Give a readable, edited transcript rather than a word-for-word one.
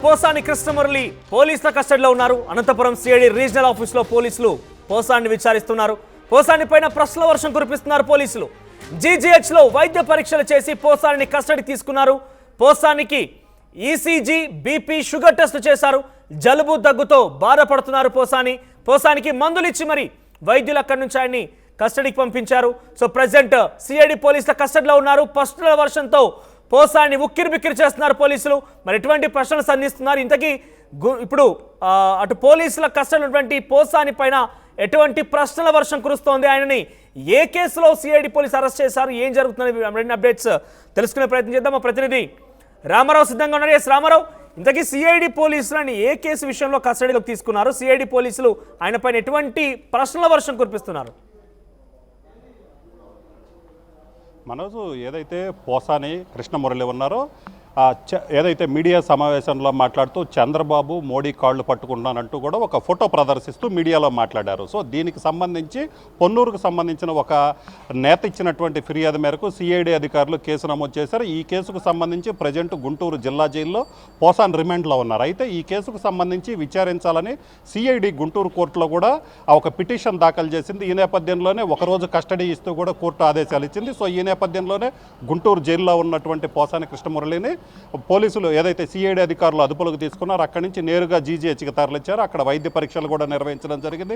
పోసాని కృష్ణమురళి పోలీసుల కస్టడీలో ఉన్నారు. అనంతపురం సిఐడి రీజనల్ ఆఫీసులో పోలీసులు పోసాని విచారిస్తున్నారు. పోసాని పైన ప్రశ్నల వర్షం కురిపిస్తున్నారు పోలీసులు. జీజీహెచ్ లో వైద్య పరీక్షలు చేసి పోసాని కస్టడీ తీసుకున్నారు. పోసానికి ఈసీజీ, బీపీ, షుగర్ టెస్ట్ చేశారు. జలుబు దగ్గుతో బాధపడుతున్నారు పోసానికి మందులు ఇచ్చి మరి వైద్యులు అక్కడి నుంచి ఆయన్ని కస్టడీకి పంపించారు. సో ప్రెసెంట్ సిఐడి పోలీసుల కస్టడీలో ఉన్నారు. ప్రశ్నల వర్షంతో పోసాన్ని ఉక్కిరి బిక్కిరి చేస్తున్నారు పోలీసులు. మరి ఎటువంటి ప్రశ్నలు సంధిస్తున్నారు ఇంతకీ ఇప్పుడు అటు పోలీసుల కస్టడీలో ఉన్నటువంటి పోసాని పైన ఎటువంటి ప్రశ్నల వర్షం కురుస్తోంది? ఆయనని ఏ కేసులో సిఐడి పోలీసు అరెస్ట్ చేశారు? ఏం జరుగుతుంది? రెండు అప్డేట్స్ తెలుసుకునే ప్రయత్నం చేద్దాం. మా ప్రతినిధి రామారావు సిద్ధంగా ఉన్నారు. ఎస్ రామారావు, ఇంతకీ సిఐడి పోలీసులని ఏ కేసు విషయంలో కస్టడీలోకి తీసుకున్నారు? సిఐడి పోలీసులు ఆయన పైన ఎటువంటి ప్రశ్నల వర్షం కురిపిస్తున్నారు? మనోజు, ఏదైతే పోసాని కృష్ణమురళి ఉన్నారో ఏదైతే మీడియా సమావేశంలో మాట్లాడుతూ చంద్రబాబు మోడీ కాళ్ళు పట్టుకుంటానంటూ కూడా ఒక ఫోటో ప్రదర్శిస్తూ మీడియాలో మాట్లాడారు. సో దీనికి సంబంధించి పొన్నూరుకు సంబంధించిన ఒక నేత ఇచ్చినటువంటి ఫిర్యాదు మేరకు సిఐడి అధికారులు కేసు నమోదు చేశారు. ఈ కేసుకు సంబంధించి ప్రజెంట్ గుంటూరు జిల్లా జైల్లో పోసాన్ రిమాండ్లో ఉన్నారు. అయితే ఈ కేసుకు సంబంధించి విచారించాలని సిఐడి గుంటూరు కోర్టులో కూడా ఒక పిటిషన్ దాఖలు చేసింది. ఈ నేపథ్యంలోనే ఒకరోజు కస్టడీ ఇస్తూ కూడా కోర్టు ఆదేశాలు ఇచ్చింది. సో ఈ నేపథ్యంలోనే గుంటూరు జైల్లో ఉన్నటువంటి పోసాని కృష్ణమురళిని పోలీసులు ఏదైతే సిఐడి అధికారులు అదుపులోకి తీసుకున్నారో అక్కడి నుంచి నేరుగా జీజీహెచ్కి తరలించారు. అక్కడ వైద్య పరీక్షలు కూడా నిర్వహించడం జరిగింది.